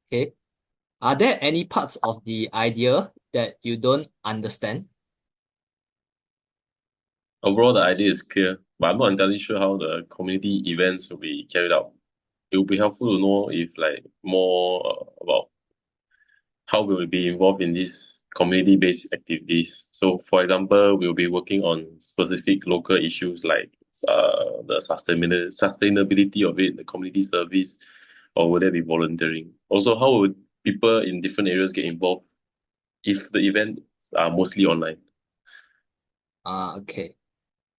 Okay. Are there any parts of the idea that you don't understand? Overall, the idea is clear, but I'm not entirely sure how the community events will be carried out. It would be helpful to know if like more about how we will be involved in these community-based activities. So, for example, we'll be working on specific local issues like the sustainability of it, the community service, or will there be volunteering? Also, how would people in different areas get involved if the events are mostly online? Okay.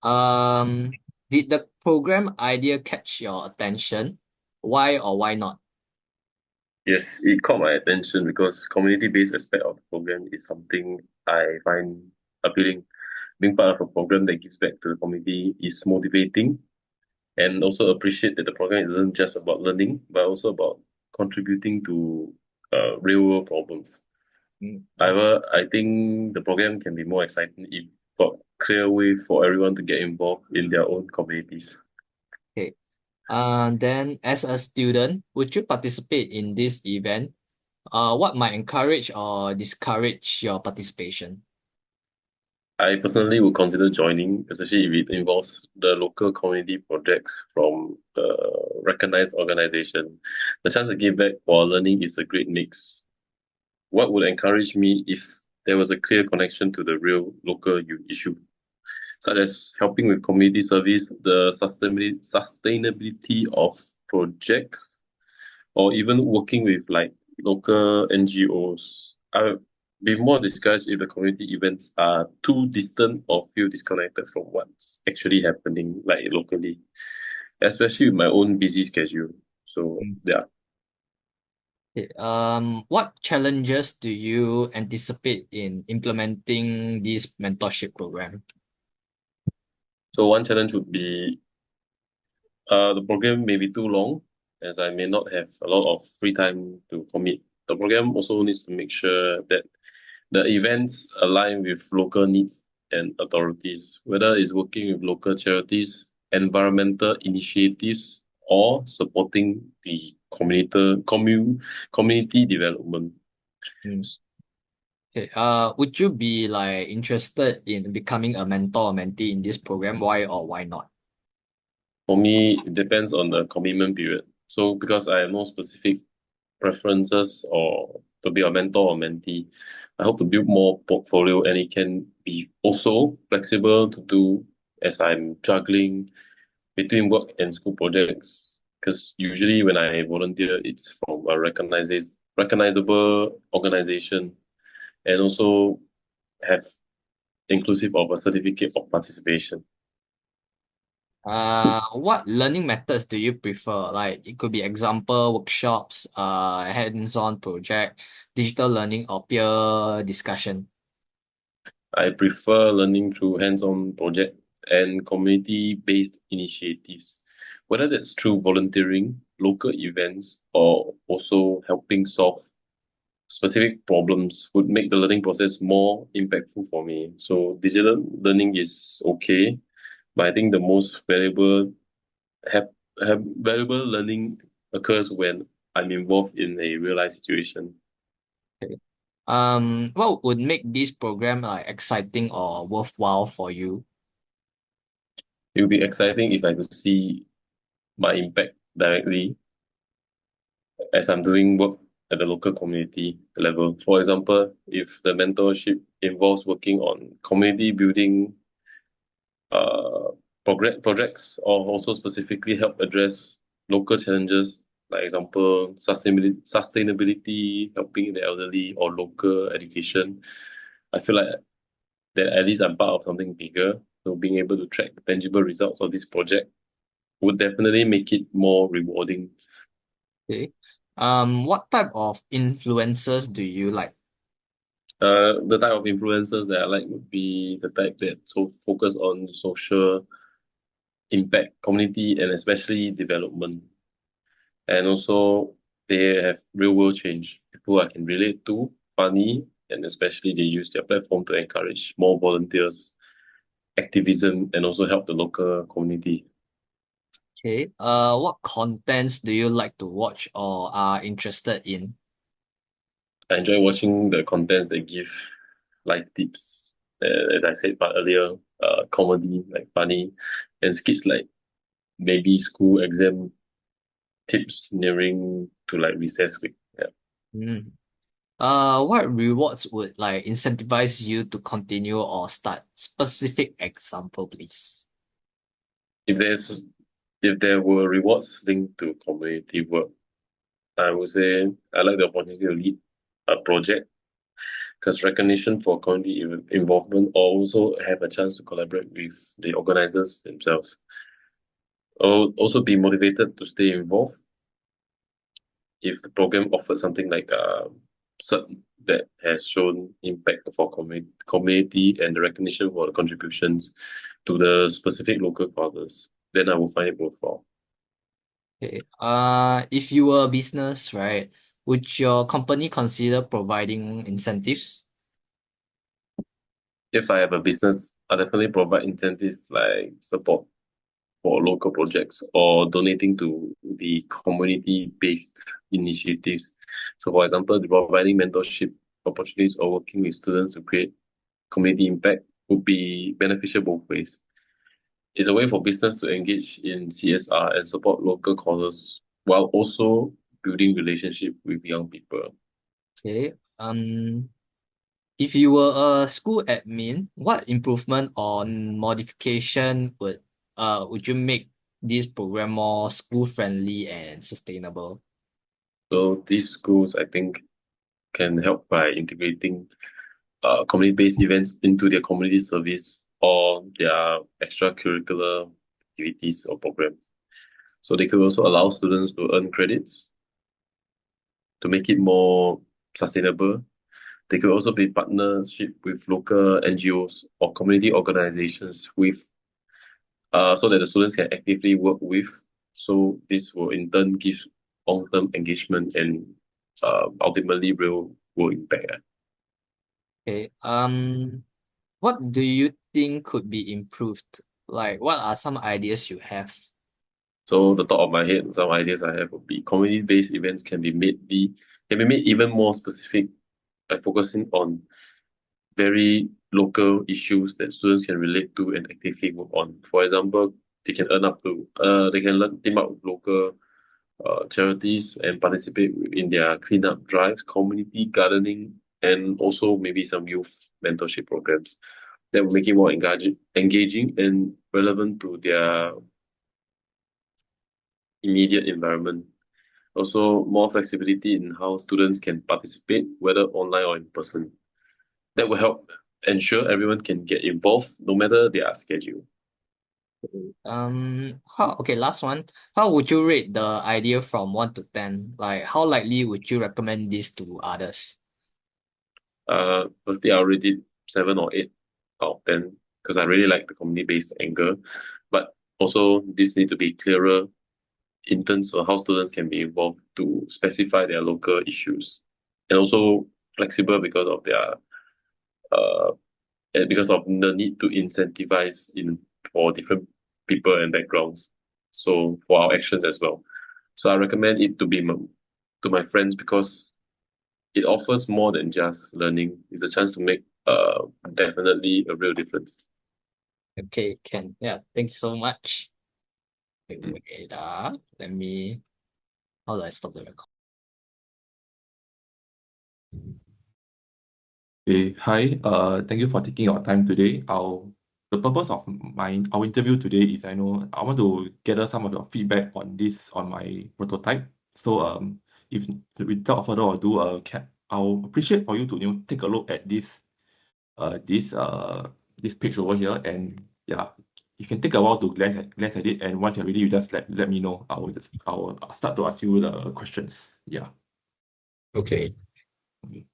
Um, did the program idea catch your attention? Why or why not? Yes, it caught my attention because community-based aspect of the program is something I find appealing. Being part of a program that gives back to the community is motivating, and also appreciate that the program isn't just about learning, but also about contributing to real-world problems. Mm, However, I think the program can be more exciting if got clear way for everyone to get involved in their own communities. okay. Then as a student, would you participate in this event? What might encourage or discourage your participation? I personally would consider joining, especially if it involves the local community projects from a recognized organization. The chance to give back while learning is a great mix. What would encourage me if there was a clear connection to the real local issue, such as helping with community service, the sustainability of projects, or even working with like local NGOs. I would be more discouraged if the community events are too distant or feel disconnected from what's actually happening like locally, especially with my own busy schedule. So Mm. yeah. Okay. What challenges do you anticipate in implementing this mentorship program? So one challenge would be the program may be too long as I may not have a lot of free time to commit. The program also needs to make sure that the events align with local needs and authorities, whether it's working with local charities, environmental initiatives, or supporting the community development. Mm. Okay. Would you be like interested in becoming a mentor or mentee in this program? Why or why not? For me, it depends on the commitment period. So because I have no specific preferences or to be a mentor or mentee, I hope to build more portfolio, and it can be also flexible to do as I'm juggling between work and school projects. Because usually when I volunteer, it's from a recognizable organization, and also have inclusive of a certificate of participation. What learning methods do you prefer? Like it could be example workshops, hands-on project, digital learning, or peer discussion. I prefer learning through hands-on projects and community-based initiatives, whether that's through volunteering, local events, or also helping solve specific problems would make the learning process more impactful for me. So digital learning is okay, but I think the most have, valuable learning occurs when I'm involved in a real life situation. Okay. What would make this program like exciting or worthwhile for you? It would be exciting if I could see my impact directly as I'm doing work at the local community level. For example, if the mentorship involves working on community building uh, projects, or also specifically help address local challenges, like example, sustainability, helping the elderly, or local education, I feel like that at least I'm part of something bigger. So being able to track the tangible results of this project would definitely make it more rewarding. Okay. What type of influencers do you like? The type of influencers that I like would be the type that so focus on social impact, community, and especially development. And also they have real world change. People I can relate to, funny, and especially they use their platform to encourage more volunteers, activism, and also help the local community. Okay. What contents do you like to watch or are interested in? I enjoy watching the contents they give life tips. As I said but earlier, comedy, like funny, and skits like maybe school exam tips nearing to like recess week. Yeah. Mm. What rewards would like incentivize you to continue or start? Specific example, please. If there's if there were rewards linked to community work, I would say I like the opportunity to lead a project because recognition for community involvement or also have a chance to collaborate with the organizers themselves. I'll also be motivated to stay involved if the program offered something like cert that has shown impact for community and the recognition for the contributions to the specific local causes, then I will find it worthwhile. Okay. If you were a business, right, would your company consider providing incentives? If I have a business, I definitely provide incentives like support for local projects or donating to the community-based initiatives. So, for example, providing mentorship opportunities or working with students to create community impact would be beneficial both ways. It's a way for business to engage in CSR and support local causes while also building relationship with young people. Okay. If you were a school admin, what improvement or modification would you make this program more school friendly and sustainable? So these schools, I think, can help by integrating community-based events into their community service or their extracurricular activities or programs. So they could also allow students to earn credits to make it more sustainable. They could also be partnership with local NGOs or community organizations with so that the students can actively work with. So this will in turn give long-term engagement and ultimately real world impact. Okay. What do you think could be improved? Like, what are some ideas you have? So the top of my head, some ideas I have would be community-based events can be made even more specific by focusing on very local issues that students can relate to and actively work on. For example, they can learn team up with local charities and participate in their cleanup drives, community gardening, and also maybe some youth mentorship programs that will make it more engaging and relevant to their immediate environment. Also, more flexibility in how students can participate, whether online or in person. That will help ensure everyone can get involved no matter their schedule. Okay, last one. How would you rate the idea from 1 to 10? Like, how likely would you recommend this to others? Firstly, I already did 7 or 8 out of 10 because I really like the community-based angle. But also, this need to be clearer in terms of how students can be involved to specify their local issues, and also flexible uh because of the need to incentivize in for different people and backgrounds. So for our actions as well. So I recommend it to my friends because it offers more than just learning. It's a chance to make definitely a real difference. Okay, can. Yeah, thank you so much. Wait, let me, how do I stop the record? Hey, hi. Thank you for taking your time today. The purpose of our interview today is I want to gather some of your feedback on my prototype. So if without further ado, I'll appreciate for you to take a look at uh this uh this page over here, and yeah, you can take a while to glance at it, and once you're ready, you just let me know. I'll start to ask you the questions. Yeah. Okay. Okay.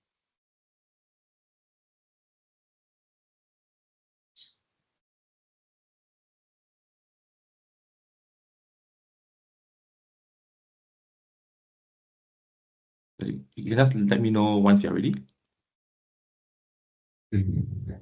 You can just let me know once you're ready. Mhm.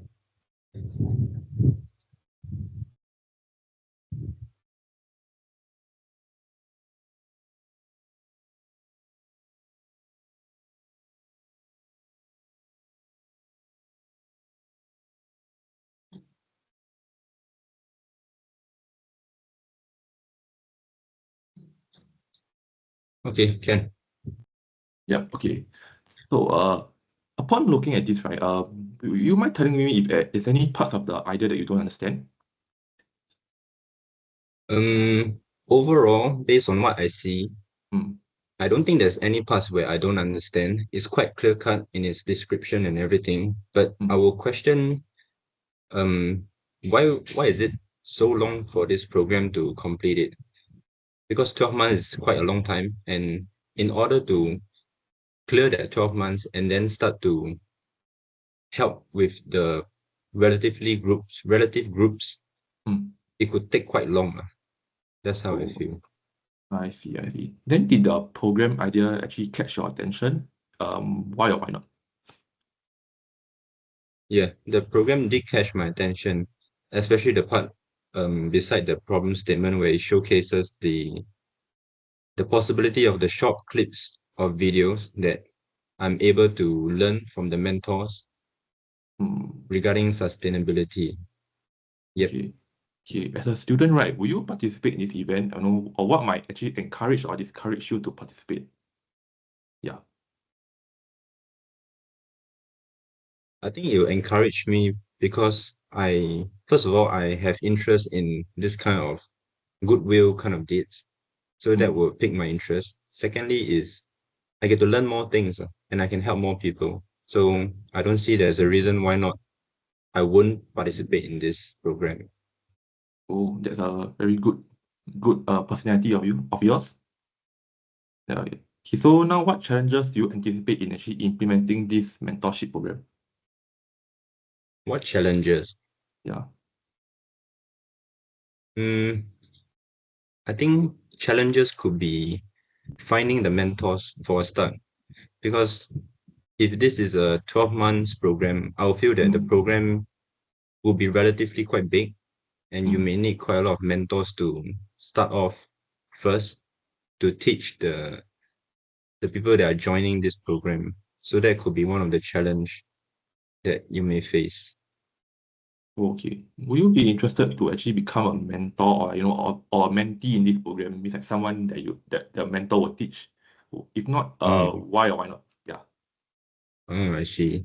Okay, can. Yep. Okay. So, upon looking at this, right, you mind telling me if there's any parts of the idea that you don't understand? Overall, based on what I see, Hmm. I don't think there's any parts where I don't understand. It's quite clear cut in its description and everything. But I will question, why is it so long for this program to complete it? Because 12 months is quite a long time, and in order to clear that 12 months and then start to help with the relative groups, Hmm. it could take quite long. That's how I Oh, feel. I see. I see. Then did the program idea actually catch your attention? Why or why not? Yeah, the program did catch my attention, especially the part beside the problem statement where it showcases the possibility of the short clips of videos that I'm able to learn from the mentors Hmm. regarding sustainability. Yep. Okay. Okay. As a student, right, will you participate in this event? Or what might actually encourage or discourage you to participate? Yeah. I think it will encourage me because first of all, I have interest in this kind of goodwill kind of deeds. So that Hmm. will pique my interest. Secondly is I get to learn more things and I can help more people. So I don't see there's a reason why not I won't participate in this program. Oh, that's a very good personality of yours. Yeah. Okay. So now, what challenges do you anticipate in actually implementing this mentorship program? What challenges? Yeah. Hmm, I think challenges could be finding the mentors for a start. Because if this is a 12 months program, I'll feel that the Hmm. program will be relatively quite big and you Hmm. may need quite a lot of mentors to start off first to teach the people that are joining this program. So that could be one of the challenge that you may face. Okay. Will you be interested to actually become a mentor or a mentee in this program? Means like someone that the mentor will teach. If not, Mm, why or why not? Yeah. I see.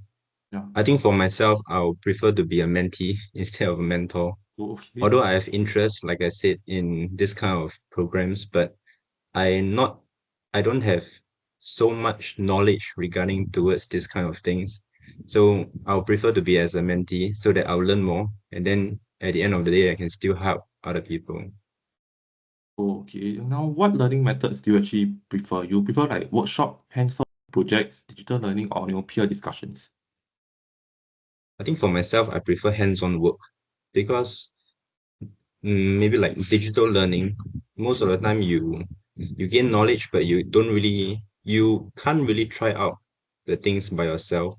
Yeah. I think for myself, I'll prefer to be a mentee instead of a mentor. Okay. Although I have interest, like I said, in this kind of programs, but I not I don't have so much knowledge regarding towards this kind of things. So I'll prefer to be as a mentee so that I'll learn more and then at the end of the day I can still help other people. Okay. Now, what learning methods do you actually prefer? You prefer like workshop, hands-on projects, digital learning, or peer discussions? I think for myself I prefer hands-on work because maybe like digital learning, most of the time you gain knowledge but you can't really try out the things by yourself.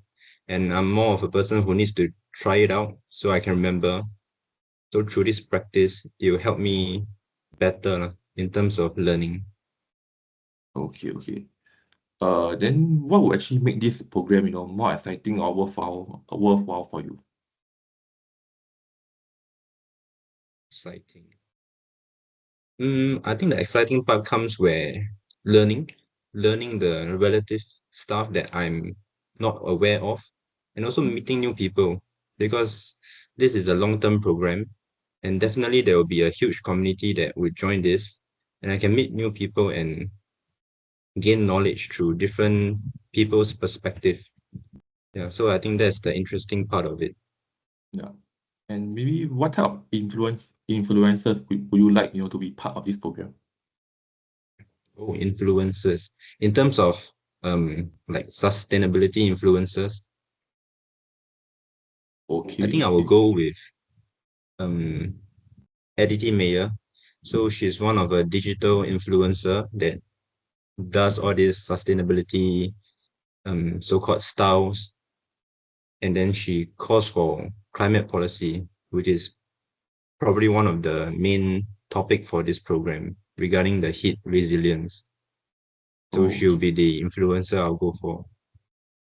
And I'm more of a person who needs to try it out so I can remember. So through this practice, it will help me better lah in terms of learning. Okay, okay. Then what would actually make this program, more exciting or worthwhile for you? Exciting. I think the exciting part comes where learning, learning the relative stuff that I'm not aware of, and also meeting new people because this is a long-term program, and definitely there will be a huge community that will join this, and I can meet new people and gain knowledge through different people's perspective. Yeah, so I think that's the interesting part of it. Yeah. And maybe what type of influencers would you like, to be part of this program? Oh, influences in terms of like sustainability influences. I Okay, think I will okay. go with um Aditi Mayer. So she's one of a digital influencer that does all these sustainability so-called styles, and then she calls for climate policy, which is probably one of the main topic for this program regarding the heat resilience. So she'll Okay, be the influencer I'll go for.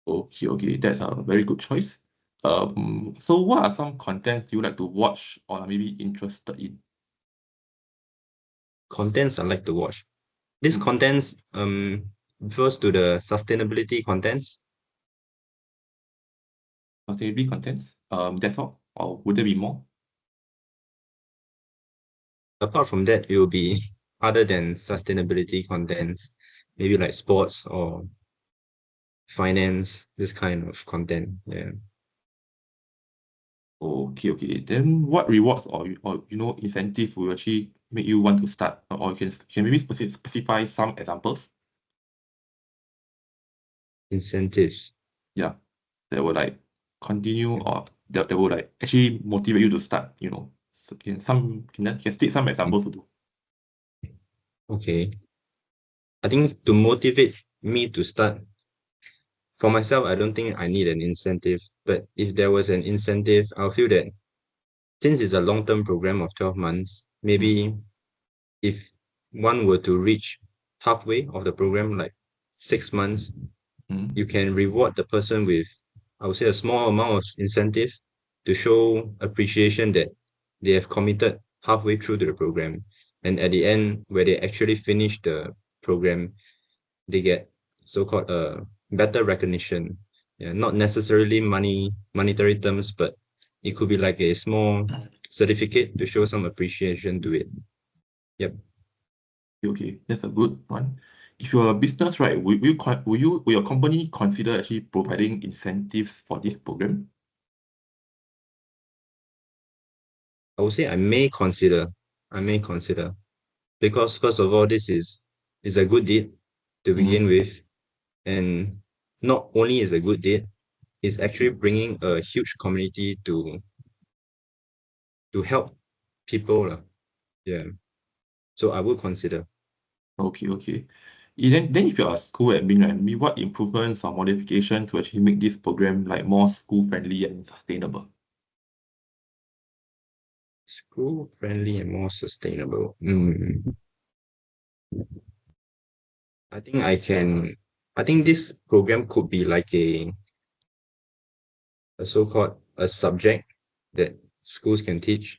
okay, okay. That's a very good choice. So what are some contents you like to watch or maybe interested in? Contents I like to watch. This contents refers to the sustainability contents. Sustainability contents. That's all. Or would there be more? Apart from that, it will be other than sustainability contents, maybe like sports or finance, this kind of content. Yeah. Okay. Then what rewards or incentive will actually make you want to start? Or you can maybe specify some examples? Incentives. Yeah, that will like continue or that will like actually motivate you to start, So you can state some examples to do. Okay. I think to motivate me to start, for myself, I don't think I need an incentive. But if there was an incentive, I'll feel that since it's a long-term program of 12 months, maybe if one were to reach halfway of the program, like 6 months, Mm. you can reward the person with, I would say, a small amount of incentive to show appreciation that they have committed halfway through to the program. And at the end, where they actually finish the program, they get so-called better recognition. Yeah, not necessarily monetary terms, but it could be like a small certificate to show some appreciation to it. Yep. Okay, that's a good one. If you're a business, right, will your company consider actually providing incentives for this program? I would say I may consider. Because first of all, this is a good deed to begin with, and not only is a good deed, it's actually bringing a huge community to help people lah. Yeah, so I would consider. Okay. Then if you're a school admin, right, maybe what improvements or modifications to actually make this program like more school friendly and sustainable? School friendly and more sustainable. I think this program could be like a so-called a subject that schools can teach.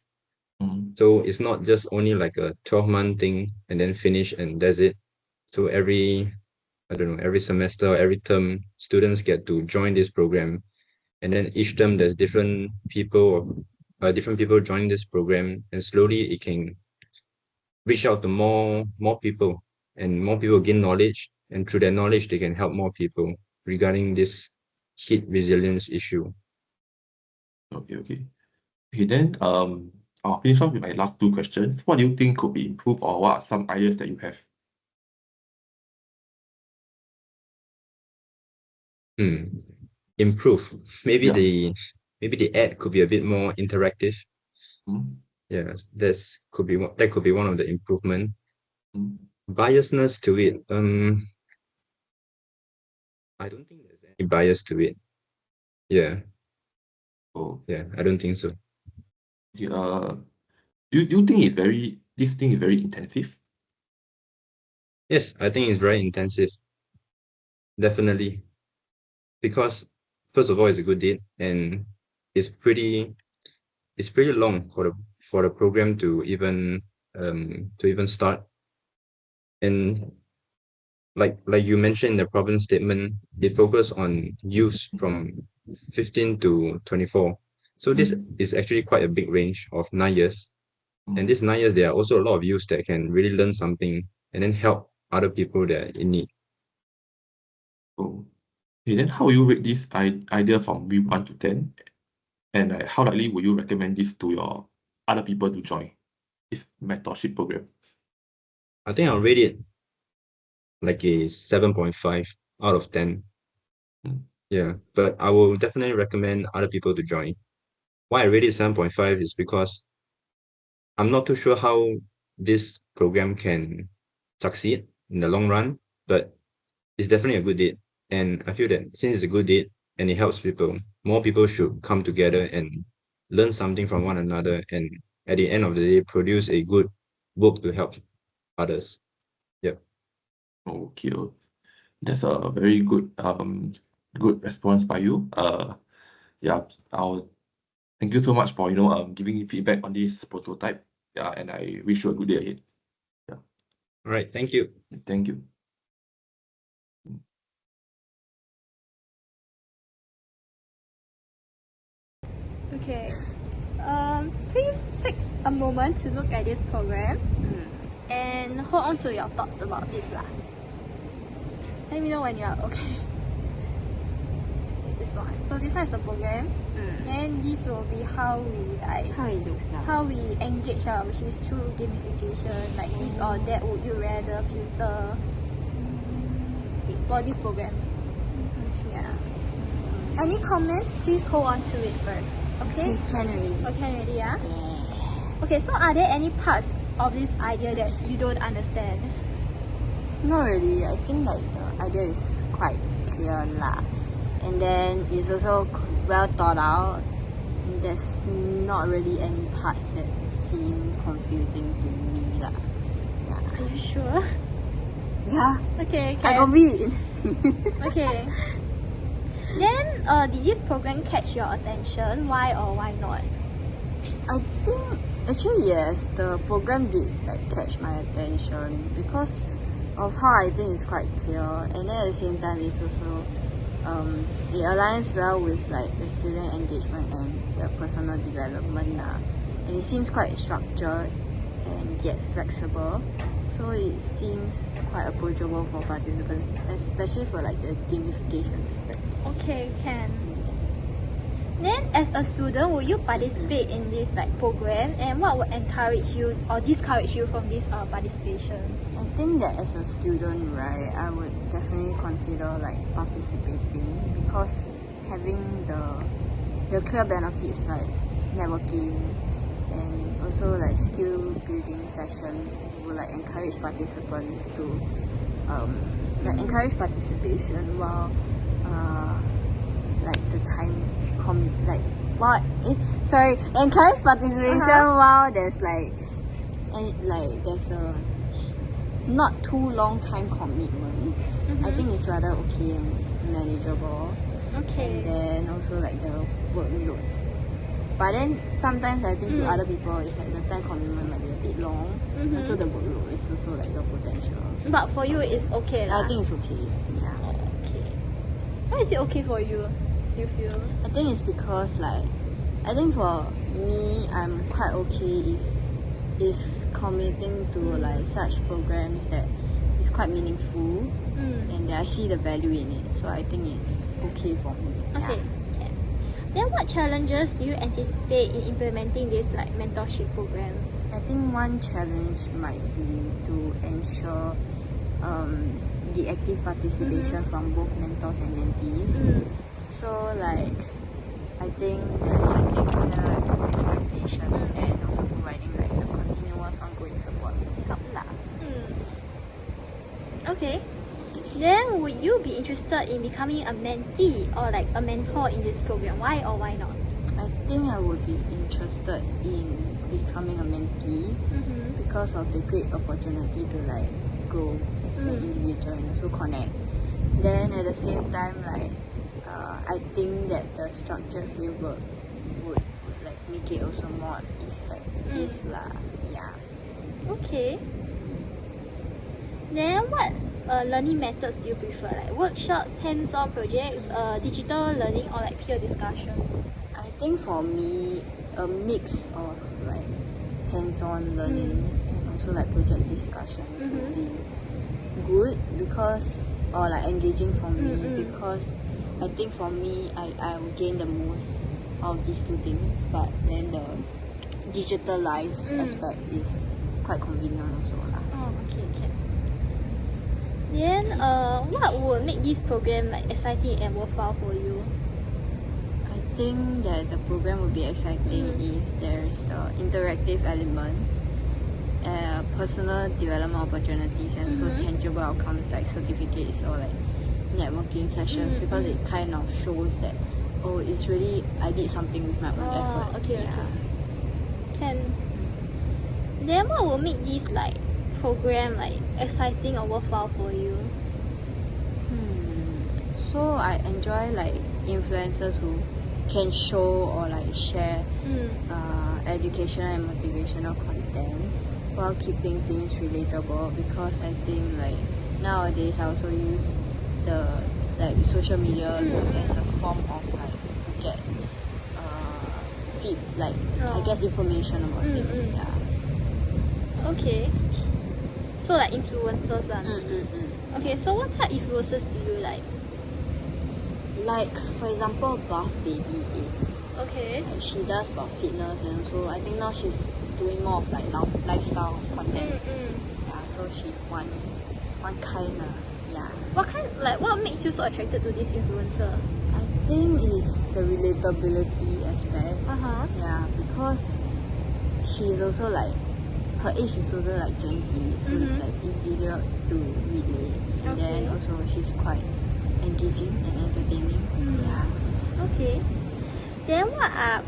Mm. So it's not just only like a 12-month thing and then finish and that's it. So I don't know, every semester or every term, students get to join this program. And then each term there's different people joining this program, and slowly it can reach out to more people, and more people gain knowledge, and through that knowledge they can help more people regarding this heat resilience issue. Okay. Then I'll finish off with my last two questions. What do you think could be improved, or what are some ideas that you have? Improve. Maybe Yeah. the ad could be a bit more interactive. Mm. Yeah, that could be one of the improvement. Mm. Biasness to it. I don't think there's any bias to it. Yeah. Oh, Yeah, I don't think so. okay. Do you think this thing is very intensive? Yes, I think it's very intensive. Definitely. Because first of all, it's a good deed, and it's pretty long for the program to even start. And like you mentioned in the problem statement, it focused on youth from 15 to 24. So this is actually quite a big range of 9 years. And these 9 years, there are also a lot of youth that can really learn something and then help other people that are in need. Oh. Okay, then how will you rate this idea from 1 to 10? And how likely would you recommend this to your other people to join this mentorship program? I think I'll rate it like a 7.5 out of 10. Mm. Yeah, but I will definitely recommend other people to join. Why I rate it 7.5 is because I'm not too sure how this program can succeed in the long run, but it's definitely a good deed. And I feel that since it's a good deed and it helps people, more people should come together and learn something from one another, and at the end of the day, produce a good book to help others. Yep. Okay, that's a very good response by you. Yeah, I'll thank you so much for giving me feedback on this prototype. Yeah, and I wish you a good day ahead. Yeah. All right, thank you. Thank you. Okay. Please take a moment to look at this program and hold on to your thoughts about this lah. Let me know when you are okay. It's this one. So this one is the program, and this will be how we How it looks like. how we engage which is through gamification, like this or that. Would you rather filters for this program? Yeah. Any comments? Please hold on to it first. Okay. Can we? Okay, ready? Yeah. Yeah. Okay. So are there any parts of this idea that you don't understand? Not really. I think like the idea is quite clear lah, and then it's also well thought out. There's not really any parts that seem confusing to me lah. Are you sure? Yeah. Okay. I got read. Okay. Then, did this program catch your attention? Why or why not? I think actually yes, the program did like catch my attention because of how I think it's quite clear, and then at the same time it's also it aligns well with like the student engagement and the personal development and it seems quite structured and yet flexible, so it seems quite approachable for participants, especially for like the gamification aspect. Okay, can. Then, as a student, will you participate in this like program, and what would encourage you or discourage you from this participation? I think that as a student, right, I would definitely consider like participating because having the clear benefits like networking and also like skill building sessions will like encourage participants to like encourage participation while like the time encourage participation while there's like there's a not too long time commitment. I think it's rather okay and it's manageable. Okay. And then also like the workload. But then sometimes I think to other people it's like the time commitment might be a bit long. Also the workload is also like the potential. But for you, it's okay lah. I think it's okay. Yeah. Okay. Why is it okay for you? You feel? I think it's because like I think for me I'm quite okay if it's committing to like such programs that is quite meaningful and that I see the value in it. So I think it's okay for me. Okay. Okay. Then what challenges do you anticipate in implementing this like mentorship program? I think one challenge might be to ensure the active participation from both mentors and mentees. So like I think setting clear expectations and also providing like the continuous ongoing support will help lah. Okay. Then would you be interested in becoming a mentee or like a mentor in this program? Why or why not? I think I would be interested in becoming a mentee because of the great opportunity to like grow as an individual and also connect. Then at the same time like I think that the structured framework would like make it also more effective lah. Yeah. Okay. Then what learning methods do you prefer? Like workshops, hands-on projects, digital learning, or like peer discussions? I think for me a mix of like hands-on learning and also like project discussions would be good because or like engaging for me because I think for me I will gain the most out of these two things, but then the digitalized aspect is quite convenient also lah. Oh, okay, okay. Then what would make this program like exciting and worthwhile for you? I think that the program would be exciting if there's the interactive elements, personal development opportunities, and so tangible outcomes like certificates or like networking sessions because it kind of shows that it's really I did something with my own effort. Okay, okay. Can. Then what will make this like program like exciting or worthwhile for you? So I enjoy like influencers who can show or like share educational and motivational content. while keeping things relatable, because I think like nowadays I also use the like social media as a form of like to get feed like I guess information about things. Yeah. Okay. So like influencers Okay, so what type of influencers do you like? Like for example, Buff Baby A. Okay. Like, she does about fitness, and also I think now she's doing more of like lifestyle content. Yeah, so she's one kind of yeah. What makes you so attracted to this influencer? I think it's the relatability aspect. Uh-huh. Yeah, because she's also like her age is also like Gen Z, so it's like easier to relate. And then also she's quite engaging and entertaining. Yeah. Okay. Then what are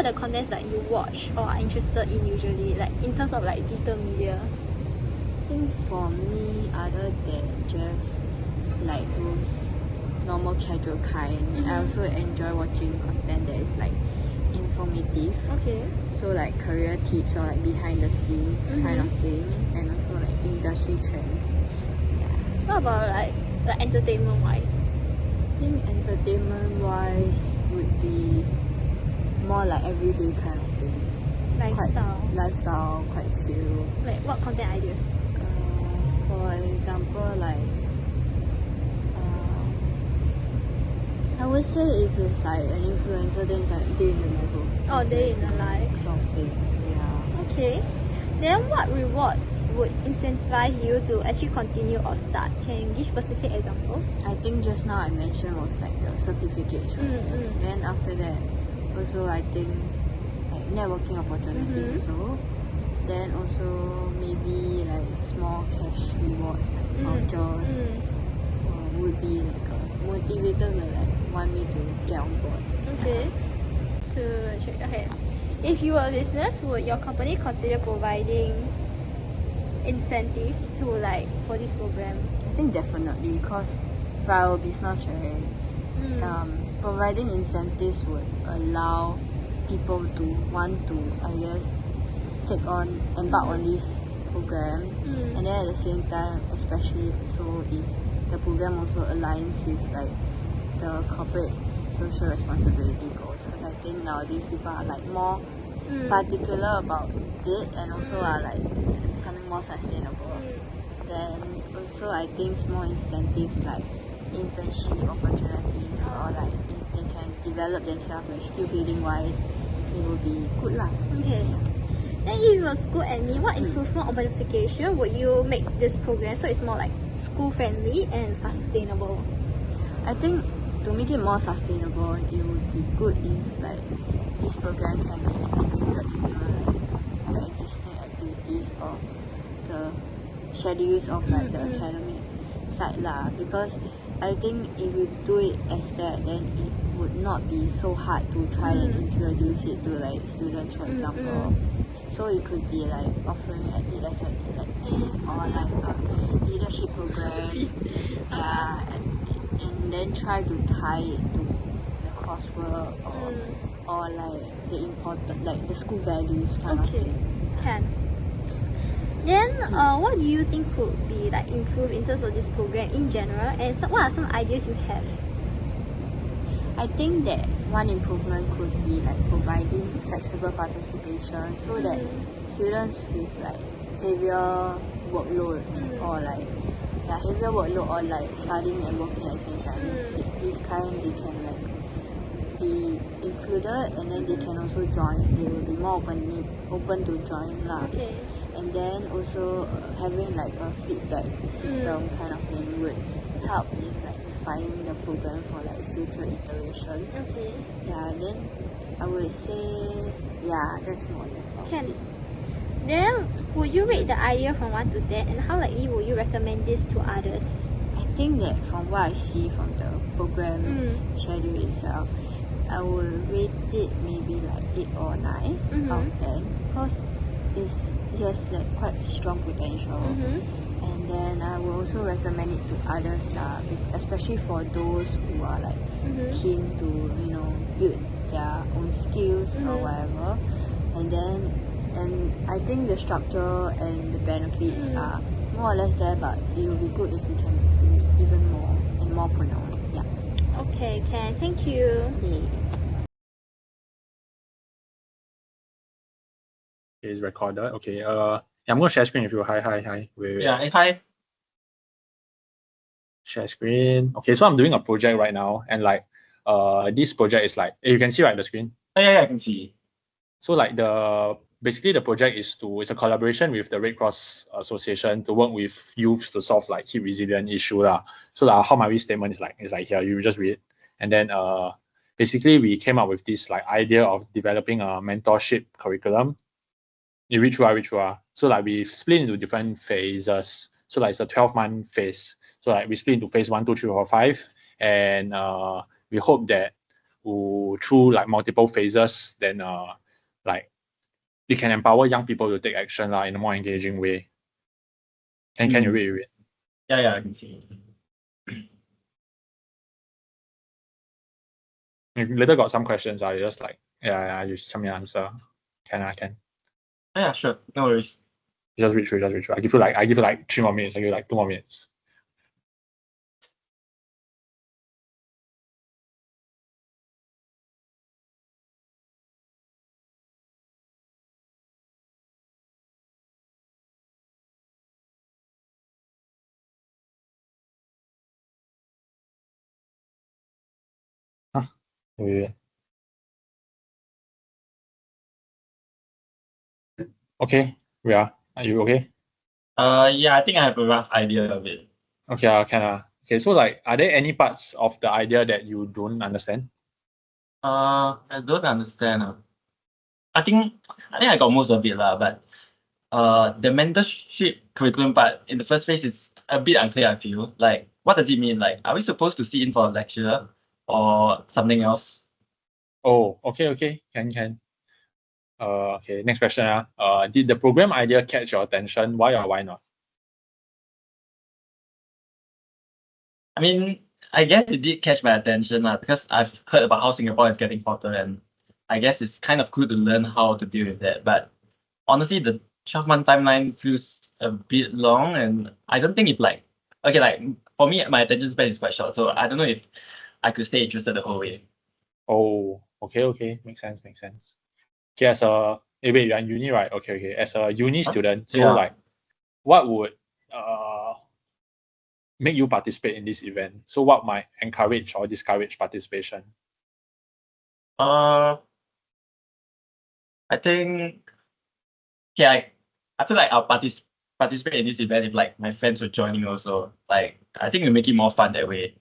the contents that you watch or are interested in usually, like in terms of like digital media? I think for me, other than just like those normal casual kind, I also enjoy watching content that is like informative. Okay. So like career tips or like behind the scenes kind of thing, and also like industry trends. Yeah. What about like entertainment wise? I think entertainment wise would be more like everyday kind of things. Lifestyle, quite chill. Like what content ideas? For example, like I would say if it's like an influencer, then it's like day in the life of Oh, day in the influencer life. sort of thing. Yeah. Okay. Then what rewards would incentivize you to actually continue or start? Can you give specific examples? I think just now I mentioned was like the certificates, right? Then after that, also I think like networking opportunities also. Then also maybe like small cash rewards like vouchers would be like a motivator that like want me to get on board. Okay. To check. Okay. If you were a business, would your company consider providing incentives to like for this program? I think definitely, because if I were a business, right, providing incentives would allow people to want to, I guess, embark on this program, and then at the same time, especially so if the program also aligns with like the corporate social responsibility goals, because I think nowadays people are like more particular about it, and also are like becoming more sustainable. Then also I think small incentives like internship opportunities, or like if they can develop themselves like skill building wise, it will be good lah. Okay. Then if you were school admin, what improvement or modification would you make this program so it's more like school friendly and sustainable? I think to make it more sustainable, it would be good if like this program can be integrated into like the existing activities or the schedules of like the academic side lah. Because I think if you do it as that, then it would not be so hard to try and introduce it to like students, for example. So it could be like offering it as an elective or like a leadership program. Yeah, and then try to tie it to the coursework or like the important, like the school values kind of thing. Can. Then what do you think could be like improved in terms of this program in general, and what are some ideas you have? I think that one improvement could be like providing flexible participation, so that students with like heavier workload or like heavier workload or like studying and working at the same time, this kind they can like be included, and then they can also join. They will be more open to join lah. Okay. And then also having like a feedback system kind of thing would help in like refining the program for like future iterations. Okay. Yeah, then I would say that's more or less about it. Then would you rate the idea from 1 to 10, and how likely would you recommend this to others? I think that from what I see from the program schedule itself, I would rate it maybe like 8 or 9 out of 10, because it has like quite strong potential. And then I will also recommend it to others especially for those who are like keen to build their own skills or whatever. And then and I think the structure and the benefits are more or less there, but it would be good if we can be even more and more pronounced. Yeah. Okay, can. Thank you. Yeah. It's recorded. Okay. Yeah, I'm gonna share screen with you. Hi. Wait. Yeah, hi. Share screen. Okay, so I'm doing a project right now, and like this project is like you can see right the screen. Oh, yeah, I can see. So like basically the project it's a collaboration with the Red Cross Association to work with youths to solve like heat resilient issue lah. So like how my read statement is like here, you just read. And then basically we came up with this like idea of developing a mentorship curriculum. You read through. So like we split into different phases. So like it's a 12-month phase. So like we split into phase 1, 2, 3, 4, 5. And we hope that through like multiple phases, then like we can empower young people to take action in a more engaging way. And can you read it? Yeah, I can see. You later got some questions, you just like, you tell me answer. Can. Yeah, sure. No worries. Just read through. I give you like 3 more minutes, I give you like 2 more minutes. Wait. Okay, yeah. Are you okay? Yeah, I think I have a rough idea of it. Okay, can. Okay, so like, are there any parts of the idea that you don't understand? I don't understand. I think I got most of it lah, but the mentorship curriculum part in the first phase is a bit unclear, I feel. Like, what does it mean? Like, are we supposed to sit in for a lecture or something else? Oh, okay, can. Okay, next question. Did the program idea catch your attention? Why or why not? I mean, I guess it did catch my attention because I've heard about how Singapore is getting hotter, and I guess it's kind of cool to learn how to deal with that. But honestly, the 12-month timeline feels a bit long, and I don't think like for me, my attention span is quite short, so I don't know if I could stay interested the whole way. Oh, okay. Makes sense. Okay, wait, you're in uni, right? Okay. As a uni student, so Yeah. like, what would make you participate in this event? So what might encourage or discourage participation? I think, I feel like I'll participate in this event if like my friends were joining also. Like, I think it'll make it more fun that way.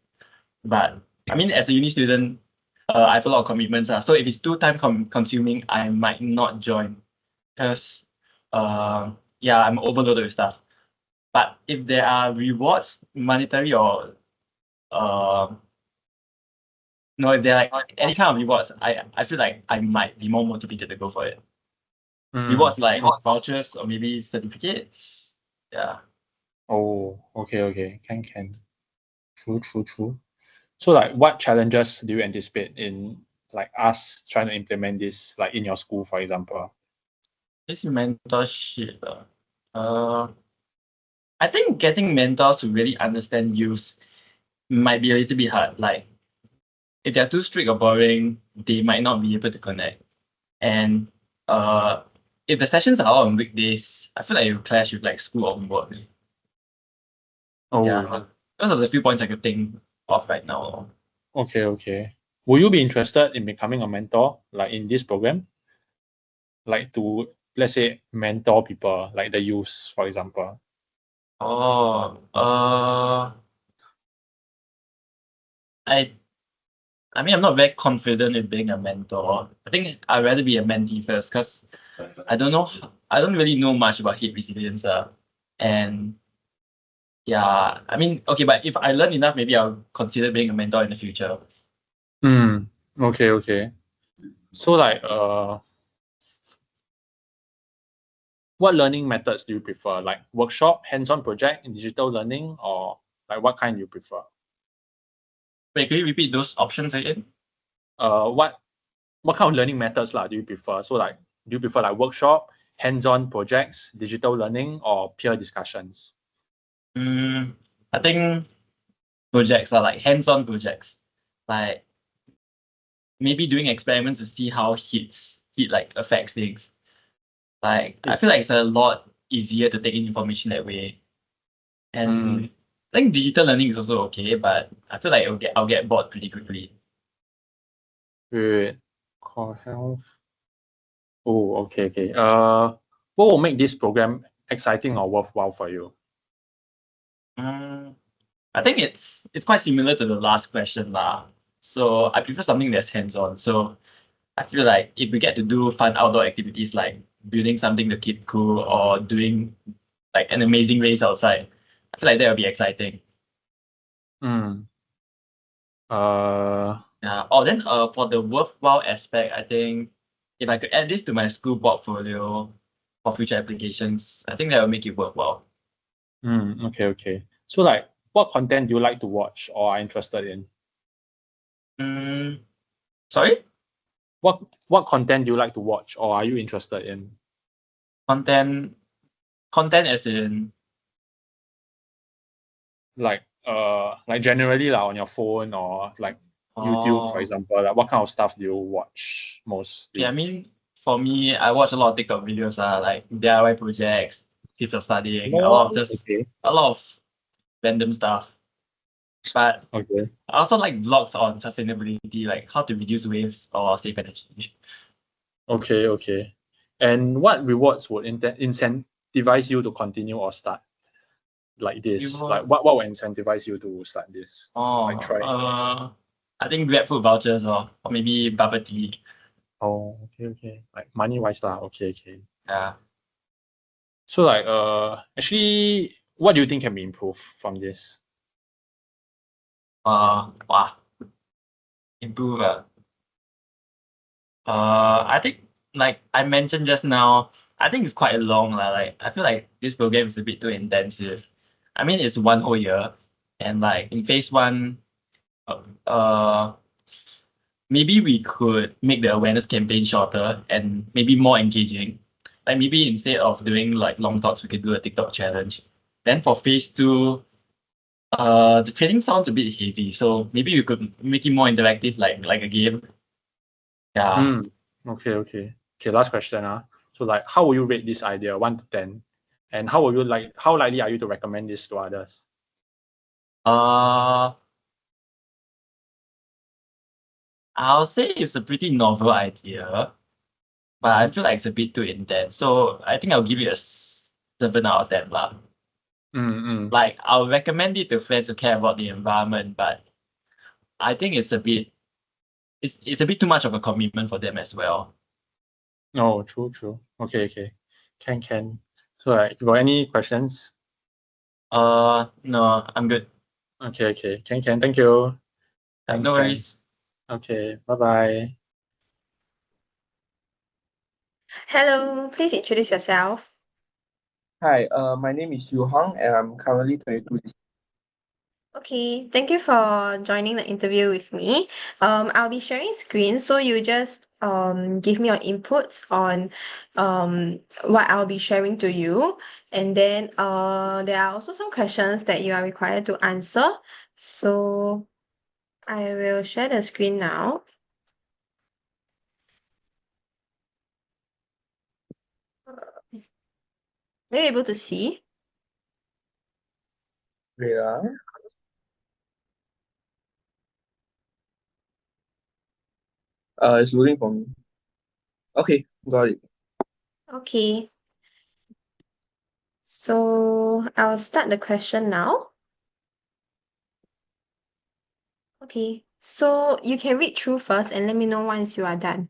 But I mean, as a uni student, I have a lot of commitments. So if it's too time consuming, I might not join because I'm overloaded with stuff. But if there are rewards, monetary or if there are like any kind of rewards, I feel like I might be more motivated to go for it. Rewards like vouchers or maybe certificates. Yeah. Oh, okay. Can. True. So like, what challenges do you anticipate in like us trying to implement this, like in your school, for example? This mentorship. I think getting mentors to really understand youths might be a little bit hard. Like, if they're too strict or boring, they might not be able to connect. And if the sessions are all on weekdays, I feel like it will clash with like school or work. Oh, Yeah, those are the few points I could think of right now. okay. Will you be interested in becoming a mentor, like in this program? Like to, let's say, mentor people, like the youths, for example. I mean, I'm not very confident in being a mentor. I think I'd rather be a mentee first because I don't really know much about heat resilience. And yeah, I mean, okay, but if I learn enough, maybe I'll consider being a mentor in the future. Okay. So like, what learning methods do you prefer? Like workshop, hands-on project, digital learning, or like what kind do you prefer? Wait, can you repeat those options again? What kind of learning methods do you prefer? So like, do you prefer like workshop, hands-on projects, digital learning, or peer discussions? I think projects are like hands-on projects, like maybe doing experiments to see how heat like affects things. Like I feel like it's a lot easier to take in information that way. And I think digital learning is also okay, but I feel like I'll get bored pretty quickly. Wait, core health. Oh, okay. What will make this program exciting or worthwhile for you? I think it's quite similar to the last question lah. So I prefer something that's hands-on. So I feel like if we get to do fun outdoor activities like building something to keep cool or doing like an amazing race outside, I feel like that would be exciting. Hmm. Uh, Yeah. Oh, then for the worthwhile aspect, I think if I could add this to my school portfolio for future applications, I think that would make it worthwhile. okay. So like, what content do you like to watch or are interested in? Sorry? What content do you like to watch or are you interested in? Content as in Like generally like on your phone or like YouTube, for example. Like what kind of stuff do you watch mostly? yeah, I mean, for me, I watch a lot of TikTok videos, like DIY projects, tips for studying, a lot of random stuff. But Okay. I also like vlogs on sustainability, like how to reduce waste or save energy. Okay. And what rewards would incentivize you to continue or start like this? Like what would incentivize you to start this? Like try. I think Grab food vouchers or maybe bubble tea. Oh, okay. Like money wise lah. Okay. Yeah. So like actually what do you think can be improved from this? Wow. Improve. I think like I mentioned just now, I think it's quite long lah. Like I feel like this program is a bit too intensive. I mean, it's 1 whole year, and like in phase one, uh, maybe we could make the awareness campaign shorter and maybe more engaging. Like maybe instead of doing like long talks, we could do a TikTok challenge. Then for phase two, the training sounds a bit heavy, so maybe we could make it more interactive, like a game. Yeah. Okay. Last question. So like how will you rate this idea 1 to 10? And how likely are you to recommend this to others? I'll say it's a pretty novel idea, but I feel like it's a bit too intense. So I think I'll give it a 7 out of 10 lah. Like I'll recommend it to friends who care about the environment, but I think it's a bit too much of a commitment for them as well. Oh, true. Okay. Can. So like, you got any questions? No, I'm good. Okay. Can. Thank you. No worries. Okay. Bye. Hello, please introduce yourself. Hi, my name is Yu Hong and I'm currently 22 this Okay, thank you for joining the interview with me. I'll be sharing screen, so you just give me your inputs on what I'll be sharing to you, and then there are also some questions that you are required to answer. So I will share the screen now. Are you able to see? Wait, it's loading for me. Okay, got it. Okay. So I'll start the question now. Okay, so you can read through first and let me know once you are done.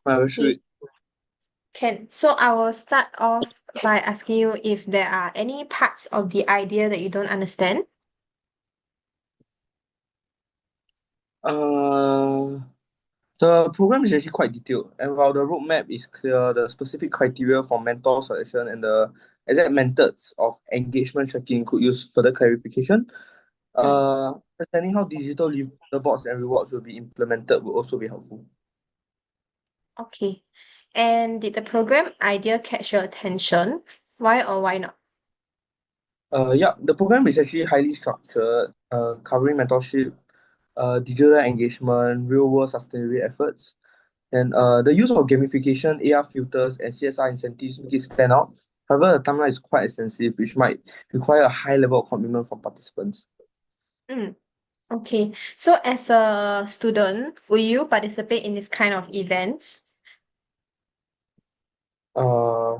Okay, Sweet. can. So I will start off by asking you if there are any parts of the idea that you don't understand. Uh, the program is actually quite detailed, and while the roadmap is clear, the specific criteria for mentor selection and the exact methods of engagement tracking could use further clarification. Mm, Understanding how digital leaderboards and rewards will be implemented will also be helpful. okay. And did the program idea catch your attention? Why or why not? Yeah, the program is actually highly structured, covering mentorship, digital engagement, real-world sustainability efforts, and the use of gamification, AR filters, and CSR incentives make it stand out. However, the timeline is quite extensive, which might require a high level of commitment from participants. Mm, okay. So as a student, will you participate in this kind of events? Uh,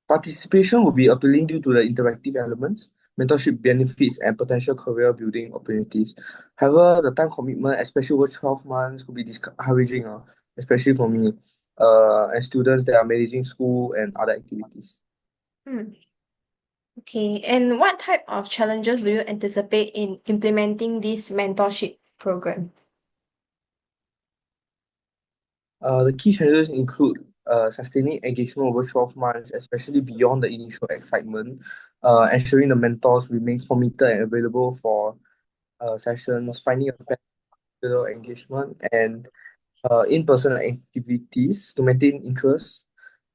Participation will be appealing due to the interactive elements, mentorship benefits, and potential career building opportunities. However, the time commitment, especially over 12 months, could be discouraging, especially for me, and students that are managing school and other activities. Mm, okay. And what type of challenges do you anticipate in implementing this mentorship program? The key challenges include sustaining engagement over 12 months, especially beyond the initial excitement, ensuring the mentors remain committed and available for sessions, finding a better engagement, and in-person activities to maintain interest,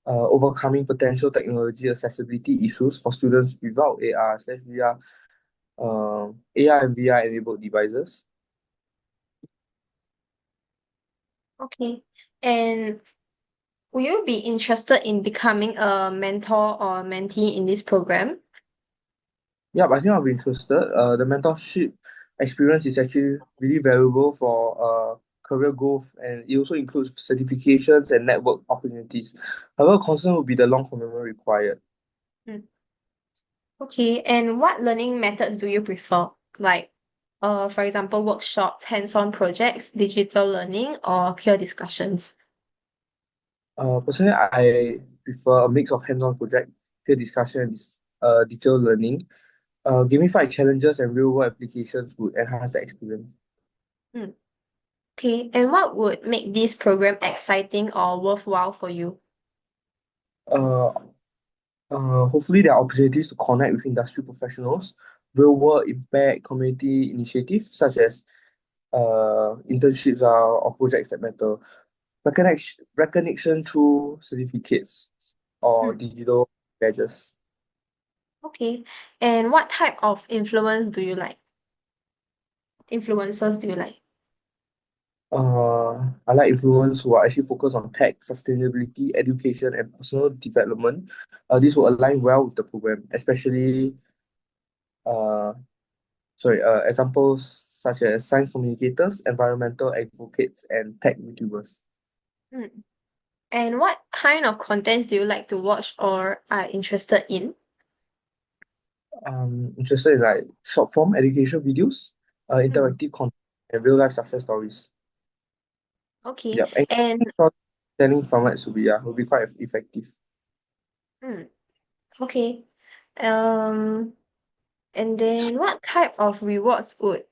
overcoming potential technology accessibility issues for students without AR/VR, AR and VR enabled devices. Okay. And will you be interested in becoming a mentor or mentee in this program? Yeah, I think I'll be interested. The mentorship experience is actually really valuable for career growth, and it also includes certifications and network opportunities. However, concern will be the long commitment required. Mm, okay. And what learning methods do you prefer? Like, for example, workshops, hands-on projects, digital learning, or peer discussions? Personally, I prefer a mix of hands-on project, peer discussion, and digital learning. Gamified challenges and real-world applications would enhance the experience. Mm, okay. And what would make this program exciting or worthwhile for you? Uh, Hopefully, there are opportunities to connect with industry professionals, real-world impact community initiatives such as internships or projects that matter, recognition through certificates or Mm, digital badges. okay. And what type of influence do you like? Influencers do you like? I like influencers who are actually focused on tech, sustainability, education, and personal development. This will align well with the program, especially uh, examples such as science communicators, environmental advocates, and tech YouTubers. Mm. And what kind of contents do you like to watch or are interested in? Interested in like short form education videos, Mm, interactive content, and real life success stories. okay. Yep, and And telling formats will be quite effective. mm, okay. Um, and then what type of rewards would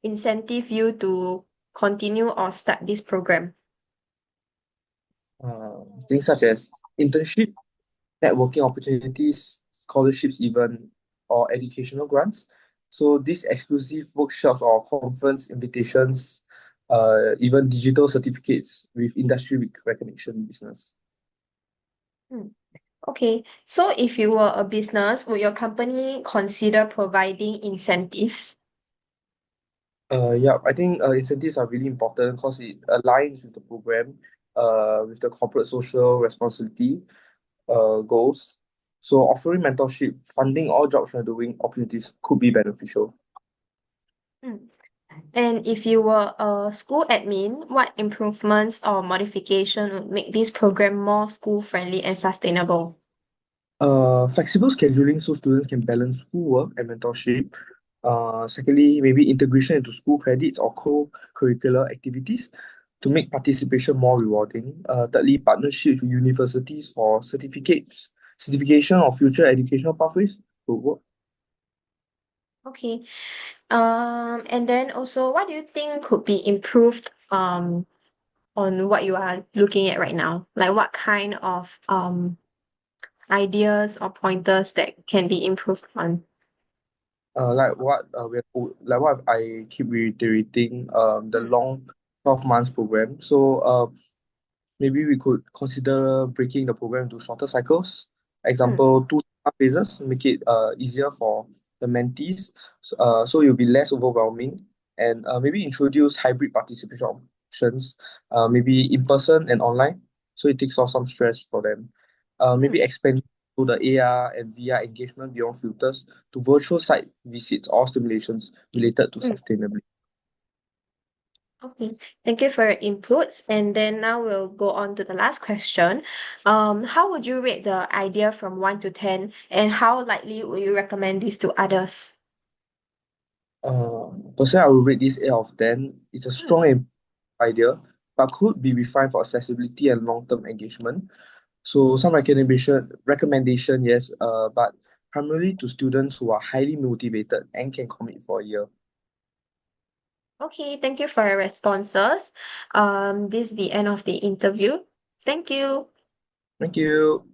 incentive you to continue or start this program? Things such as internship, networking opportunities, scholarships, even or educational grants. So these exclusive workshops or conference invitations, even digital certificates with industry recognition business. Mm, okay. So if you were a business, would your company consider providing incentives? Yeah, I think incentives are really important because it aligns with the program, with the corporate social responsibility goals. So offering mentorship, funding, or job shadowing opportunities could be beneficial. Mm. And if you were a school admin, what improvements or modification would make this program more school friendly and sustainable? Flexible scheduling so students can balance schoolwork and mentorship. Secondly, maybe integration into school credits or co-curricular activities. to make participation more rewarding. Thirdly, partnership with universities for certification of future educational pathways would work. Okay. And then also, what do you think could be improved on what you are looking at right now? Like what kind of ideas or pointers that can be improved on? Like what I keep reiterating, the Mm. long 12 months program. So maybe we could consider breaking the program into shorter cycles. Mm. Example, two phases, make it easier for the mentees, so it'll be less overwhelming, and maybe introduce hybrid participation options, maybe in person and online, so it takes off some stress for them. Maybe Mm. expand to the AR and VR engagement beyond filters to virtual site visits or stimulations related to Mm. sustainability. Okay, thank you for your inputs. And then now we'll go on to the last question. How would you rate the idea from 1 to 10, and how likely would you recommend this to others? Personally, I will rate this 8 out of 10. It's a Mm. strong idea, but could be refined for accessibility and long-term engagement. So some recommendation, yes, but primarily to students who are highly motivated and can commit for a year. Okay, thank you for your responses. This is the end of the interview. Thank you. Thank you.